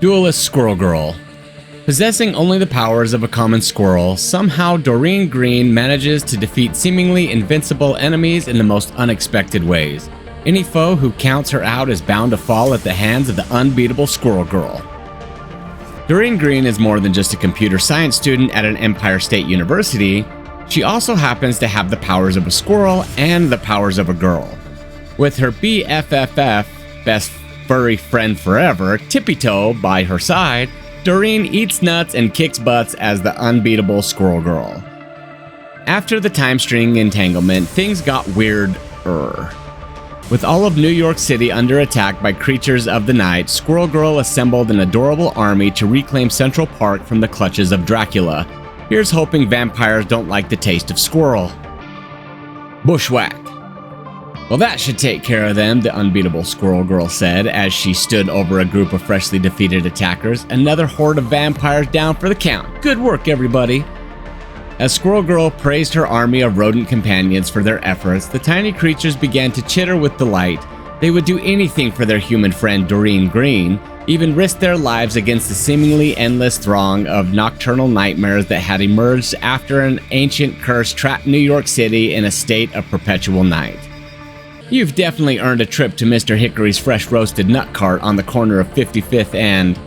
Duelist Squirrel Girl. Possessing only the powers of a common squirrel, somehow Doreen Green manages to defeat seemingly invincible enemies in the most unexpected ways. Any foe who counts her out is bound to fall at the hands of the unbeatable Squirrel Girl. Doreen Green is more than just a computer science student at an Empire State University. She also happens to have the powers of a squirrel and the powers of a girl. With her BFFF, best furry friend forever, Tippy Toe by her side, Doreen eats nuts and kicks butts as the unbeatable Squirrel Girl. After the time string entanglement, things got weird-er. With all of New York City under attack by creatures of the night, Squirrel Girl assembled an adorable army to reclaim Central Park from the clutches of Dracula. Here's hoping vampires don't like the taste of squirrel. Bushwack. Well, that should take care of them, the unbeatable Squirrel Girl said as she stood over a group of freshly defeated attackers. Another horde of vampires down for the count. Good work, everybody. As Squirrel Girl praised her army of rodent companions for their efforts, the tiny creatures began to chitter with delight. They would do anything for their human friend Doreen Green, even risk their lives against the seemingly endless throng of nocturnal nightmares that had emerged after an ancient curse trapped New York City in a state of perpetual night. You've definitely earned a trip to Mr. Hickory's fresh roasted nut cart on the corner of 55th and...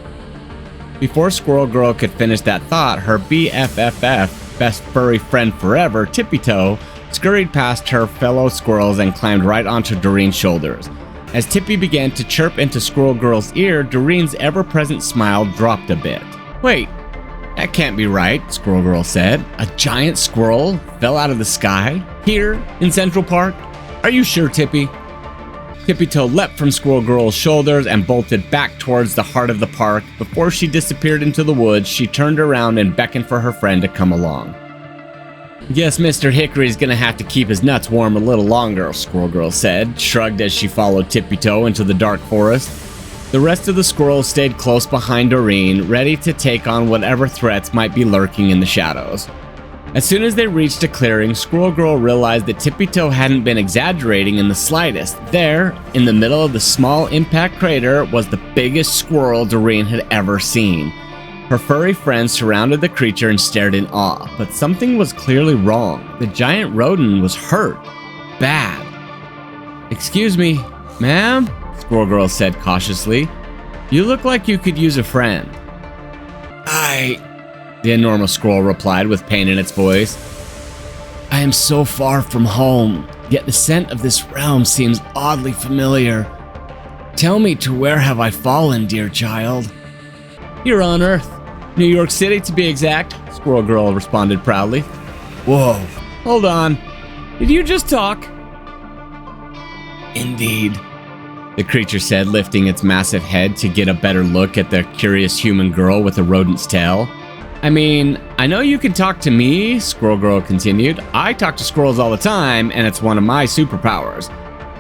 Before Squirrel Girl could finish that thought, her BFFF, best furry friend forever, Tippy Toe, scurried past her fellow squirrels and climbed right onto Doreen's shoulders. As Tippy began to chirp into Squirrel Girl's ear, Doreen's ever-present smile dropped a bit. Wait, that can't be right, Squirrel Girl said. A giant squirrel fell out of the sky? Here, in Central Park? Are you sure, Tippy? Tippy Toe leapt from Squirrel Girl's shoulders and bolted back towards the heart of the park. Before she disappeared into the woods, she turned around and beckoned for her friend to come along. Guess Mr. Hickory's gonna have to keep his nuts warm a little longer, Squirrel Girl said, shrugged as she followed Tippy Toe into the dark forest. The rest of the squirrels stayed close behind Doreen, ready to take on whatever threats might be lurking in the shadows. As soon as they reached a clearing, Squirrel Girl realized that Tippy Toe hadn't been exaggerating in the slightest. There, in the middle of the small impact crater, was the biggest squirrel Doreen had ever seen. Her furry friends surrounded the creature and stared in awe, but something was clearly wrong. The giant rodent was hurt. Bad. "Excuse me, ma'am?" Squirrel Girl said cautiously. "You look like you could use a friend." The enormous squirrel replied with pain in its voice. "I am so far from home, yet the scent of this realm seems oddly familiar. Tell me, to where have I fallen, dear child?" "You're on Earth. New York City, to be exact," Squirrel Girl responded proudly. "Whoa. Hold on. Did you just talk?" "Indeed," the creature said, lifting its massive head to get a better look at the curious human girl with a rodent's tail. "I mean, I know you can talk to me," Squirrel Girl continued. "I talk to squirrels all the time, and it's one of my superpowers.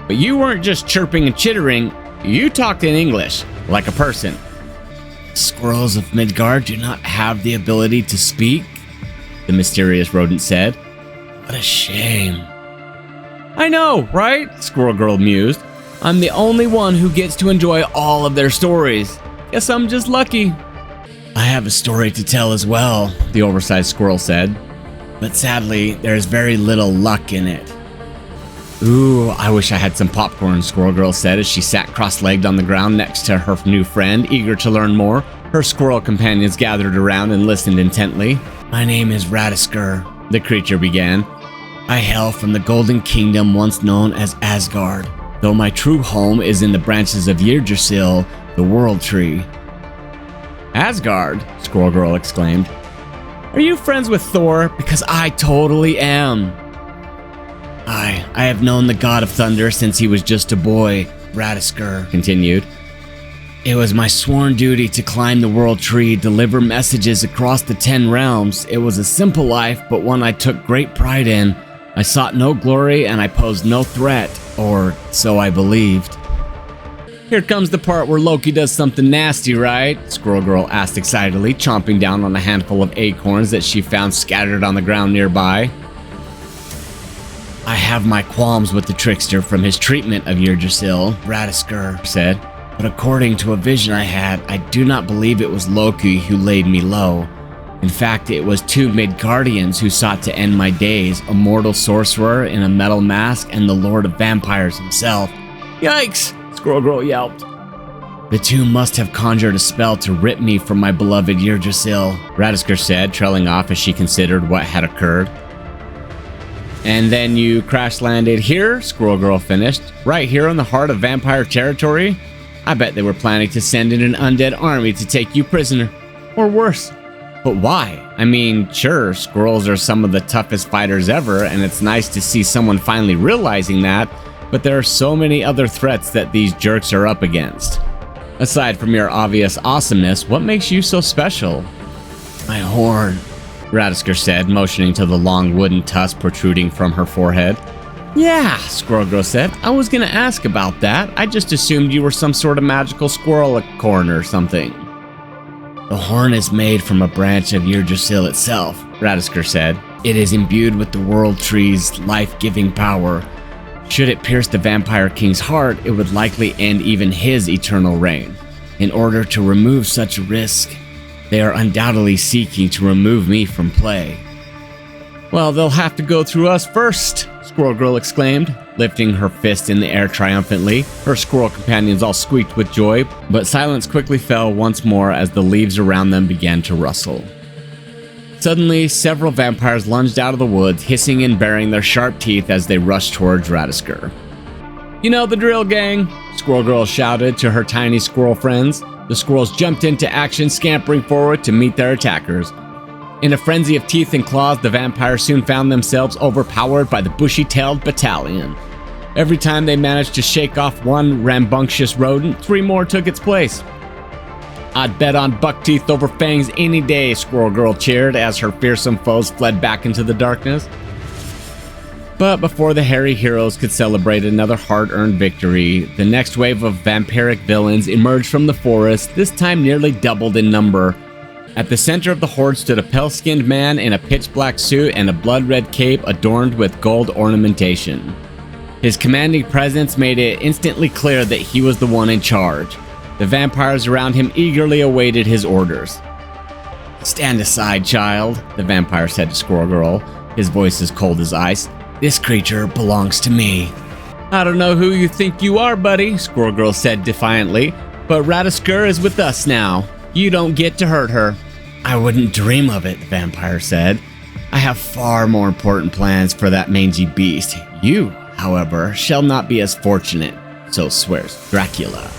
But you weren't just chirping and chittering, you talked in English, like a person." "Squirrels of Midgard do not have the ability to speak," the mysterious rodent said. "What a shame." "I know, right?" Squirrel Girl mused. "I'm the only one who gets to enjoy all of their stories. Guess I'm just lucky." "I have a story to tell as well," the oversized squirrel said. "But sadly, there is very little luck in it." "Ooh, I wish I had some popcorn," Squirrel Girl said as she sat cross-legged on the ground next to her new friend, eager to learn more. Her squirrel companions gathered around and listened intently. "My name is Rataskr," the creature began. "I hail from the Golden Kingdom once known as Asgard, though my true home is in the branches of Yggdrasil, the World Tree." "Asgard?" Squirrel Girl exclaimed. "Are you friends with Thor? Because I totally am." I have known the god of thunder since he was just a boy," Rataskr continued. "It was my sworn duty to climb the World Tree, deliver messages across the 10 realms. It was a simple life, but one I took great pride in. I sought no glory and I posed no threat, or so I believed." "Here comes the part where Loki does something nasty, right?" Squirrel Girl asked excitedly, chomping down on a handful of acorns that she found scattered on the ground nearby. "I have my qualms with the trickster from his treatment of Yggdrasil," Rataskr said. But according to a vision I had, I do not believe it was Loki who laid me low. In fact, it was two Midgardians who sought to end my days, a mortal sorcerer in a metal mask and the Lord of Vampires himself. Yikes! Squirrel Girl yelped. The two must have conjured a spell to rip me from my beloved Yggdrasil, Rataskr said, trailing off as she considered what had occurred. And then you crash landed here, Squirrel Girl finished, right here in the heart of vampire territory? I bet they were planning to send in an undead army to take you prisoner. Or worse. But why? I mean, sure, squirrels are some of the toughest fighters ever, and it's nice to see someone finally realizing that, but there are so many other threats that these jerks are up against. Aside from your obvious awesomeness, what makes you so special? My horn, Rataskr said, motioning to the long wooden tusk protruding from her forehead. Yeah, Squirrel Girl said. I was gonna ask about that. I just assumed you were some sort of magical squirrel-acorn or something. The horn is made from a branch of Yggdrasil itself, Rataskr said. It is imbued with the World Tree's life-giving power. Should it pierce the Vampire King's heart, it would likely end even his eternal reign. In order to remove such a risk, they are undoubtedly seeking to remove me from play. Well, they'll have to go through us first, Squirrel Girl exclaimed, lifting her fist in the air triumphantly. Her squirrel companions all squeaked with joy, but silence quickly fell once more as the leaves around them began to rustle. Suddenly, several vampires lunged out of the woods, hissing and baring their sharp teeth as they rushed towards Rataskr. You know the drill, gang, Squirrel Girl shouted to her tiny squirrel friends. The squirrels jumped into action, scampering forward to meet their attackers. In a frenzy of teeth and claws, the vampires soon found themselves overpowered by the bushy-tailed battalion. Every time they managed to shake off one rambunctious rodent, three more took its place. I'd bet on buck teeth over fangs any day, Squirrel Girl cheered as her fearsome foes fled back into the darkness. But before the hairy heroes could celebrate another hard-earned victory, the next wave of vampiric villains emerged from the forest, this time nearly doubled in number. At the center of the horde stood a pale-skinned man in a pitch-black suit and a blood-red cape adorned with gold ornamentation. His commanding presence made it instantly clear that he was the one in charge. The vampires around him eagerly awaited his orders. Stand aside, child, the vampire said to Squirrel Girl, his voice as cold as ice. This creature belongs to me. I don't know who you think you are, buddy, Squirrel Girl said defiantly, but Rataskr is with us now. You don't get to hurt her. I wouldn't dream of it, the vampire said. I have far more important plans for that mangy beast. You, however, shall not be as fortunate, so swears Dracula.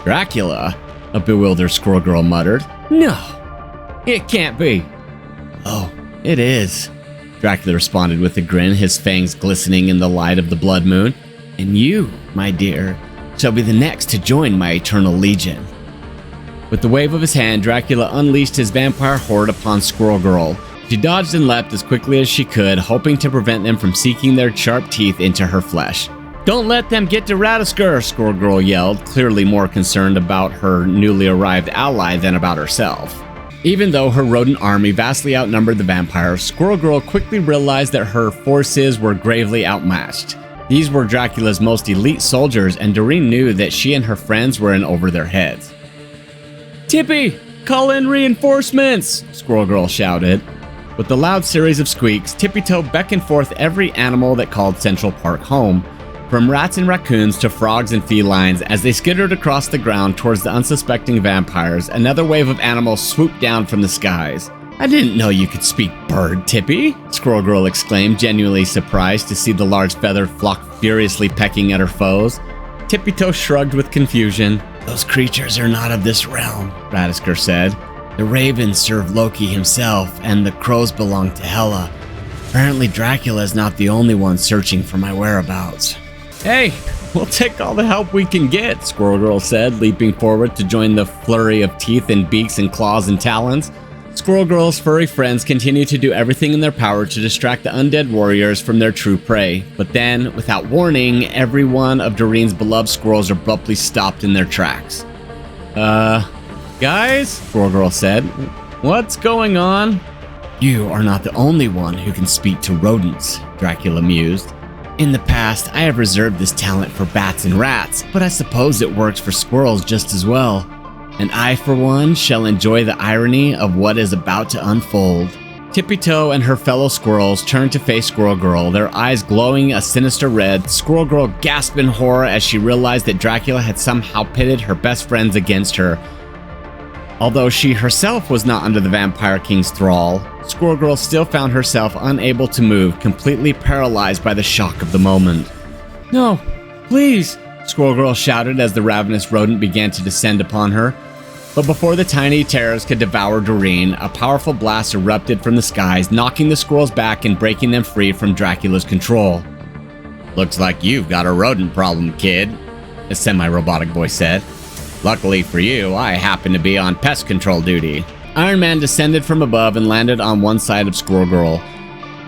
Dracula? A bewildered Squirrel Girl muttered. No, it can't be. Oh, it is, Dracula responded with a grin, his fangs glistening in the light of the blood moon. And you, my dear, shall be the next to join my eternal legion. With the wave of his hand, Dracula unleashed his vampire horde upon Squirrel Girl. She dodged and leapt as quickly as she could, hoping to prevent them from sinking their sharp teeth into her flesh. Don't let them get to Rataskr, Squirrel Girl yelled, clearly more concerned about her newly arrived ally than about herself. Even though her rodent army vastly outnumbered the vampires, Squirrel Girl quickly realized that her forces were gravely outmatched. These were Dracula's most elite soldiers, and Doreen knew that she and her friends were in over their heads. Tippy, call in reinforcements, Squirrel Girl shouted. With the loud series of squeaks, Tippy Toe beckoned forth every animal that called Central Park home, from rats and raccoons to frogs and felines. As they skittered across the ground towards the unsuspecting vampires, another wave of animals swooped down from the skies. I didn't know you could speak bird, Tippy, Squirrel Girl exclaimed, genuinely surprised to see the large feathered flock furiously pecking at her foes. Tippy Toe shrugged with confusion. Those creatures are not of this realm, Rataskr said. The ravens serve Loki himself, and the crows belong to Hela. Apparently Dracula is not the only one searching for my whereabouts. Hey, we'll take all the help we can get, Squirrel Girl said, leaping forward to join the flurry of teeth and beaks and claws and talons. Squirrel Girl's furry friends continued to do everything in their power to distract the undead warriors from their true prey. But then, without warning, every one of Doreen's beloved squirrels abruptly stopped in their tracks. Guys? Squirrel Girl said. What's going on? You are not the only one who can speak to rodents, Dracula mused. In the past, I have reserved this talent for bats and rats, but I suppose it works for squirrels just as well. And I, for one, shall enjoy the irony of what is about to unfold. Tippy-Toe and her fellow squirrels turned to face Squirrel Girl, their eyes glowing a sinister red. Squirrel Girl gasped in horror as she realized that Dracula had somehow pitted her best friends against her. Although she herself was not under the Vampire King's thrall, Squirrel Girl still found herself unable to move, completely paralyzed by the shock of the moment. "No, please!" Squirrel Girl shouted as the ravenous rodent began to descend upon her. But before the tiny terrors could devour Doreen, a powerful blast erupted from the skies, knocking the squirrels back and breaking them free from Dracula's control. "Looks like you've got a rodent problem, kid," a semi-robotic voice said. "Luckily for you, I happen to be on pest control duty." Iron Man descended from above and landed on one side of Squirrel Girl.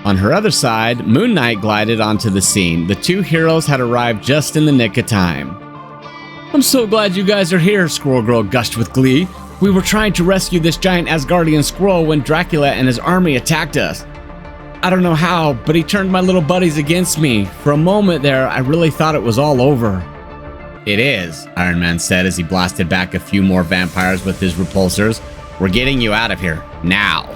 On her other side, Moon Knight glided onto the scene. The two heroes had arrived just in the nick of time. "I'm so glad you guys are here," Squirrel Girl gushed with glee. "We were trying to rescue this giant Asgardian squirrel when Dracula and his army attacked us. I don't know how, but he turned my little buddies against me. For a moment there, I really thought it was all over." "It is," Iron Man said as he blasted back a few more vampires with his repulsors. "We're getting you out of here, now."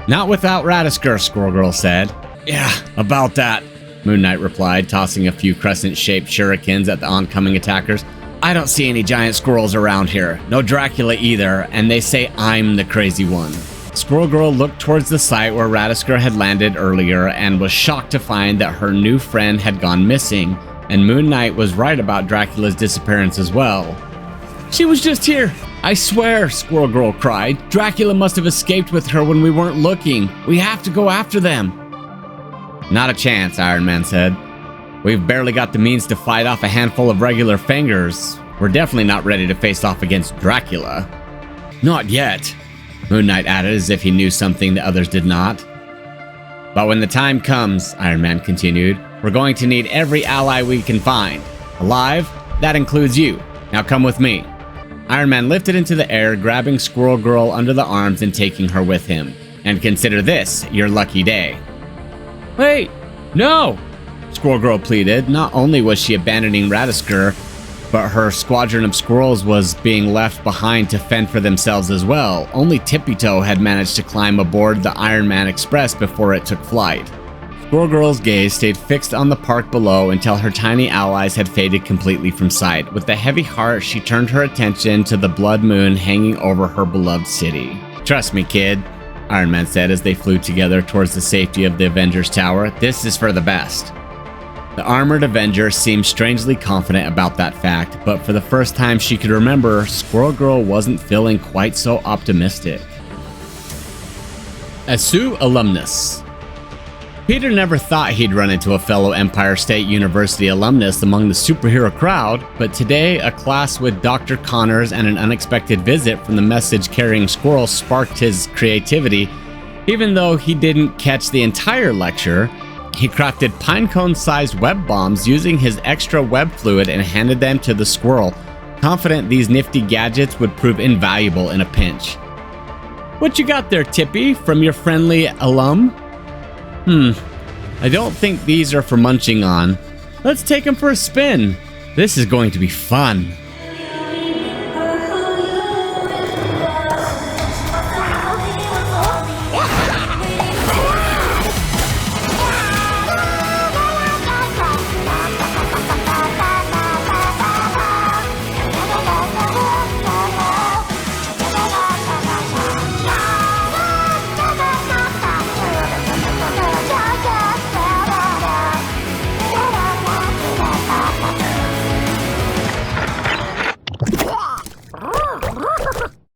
"Not without Rataskr," Squirrel Girl said. "Yeah, about that," Moon Knight replied, tossing a few crescent-shaped shurikens at the oncoming attackers. "I don't see any giant squirrels around here. No Dracula either, and they say I'm the crazy one." Squirrel Girl looked towards the site where Rataskr had landed earlier and was shocked to find that her new friend had gone missing, and Moon Knight was right about Dracula's disappearance as well. "She was just here, I swear," Squirrel Girl cried. "Dracula must have escaped with her when we weren't looking. We have to go after them." "Not a chance," Iron Man said. "We've barely got the means to fight off a handful of regular fangers. We're definitely not ready to face off against Dracula." "Not yet," Moon Knight added as if he knew something the others did not. "But when the time comes," Iron Man continued, "we're going to need every ally we can find. Alive? That includes you. Now come with me." Iron Man lifted into the air, grabbing Squirrel Girl under the arms and taking her with him. "And consider this your lucky day." "Wait, no!" Squirrel Girl pleaded. Not only was she abandoning Rataskr, but her squadron of squirrels was being left behind to fend for themselves as well. Only Tippy-Toe had managed to climb aboard the Iron Man Express before it took flight. Squirrel Girl's gaze stayed fixed on the park below until her tiny allies had faded completely from sight. With a heavy heart, she turned her attention to the blood moon hanging over her beloved city. "Trust me, kid," Iron Man said as they flew together towards the safety of the Avengers Tower. "This is for the best." The armored Avenger seemed strangely confident about that fact, but for the first time she could remember, Squirrel Girl wasn't feeling quite so optimistic. Esu Alumnus. Peter never thought he'd run into a fellow Empire State University alumnus among the superhero crowd, but today a class with Dr. Connors and an unexpected visit from the message-carrying squirrel sparked his creativity. Even though he didn't catch the entire lecture, he crafted pinecone-sized web bombs using his extra web fluid and handed them to the squirrel, confident these nifty gadgets would prove invaluable in a pinch. "What you got there, Tippy, from your friendly alum?" I don't think these are for munching on. Let's take them for a spin. This is going to be fun."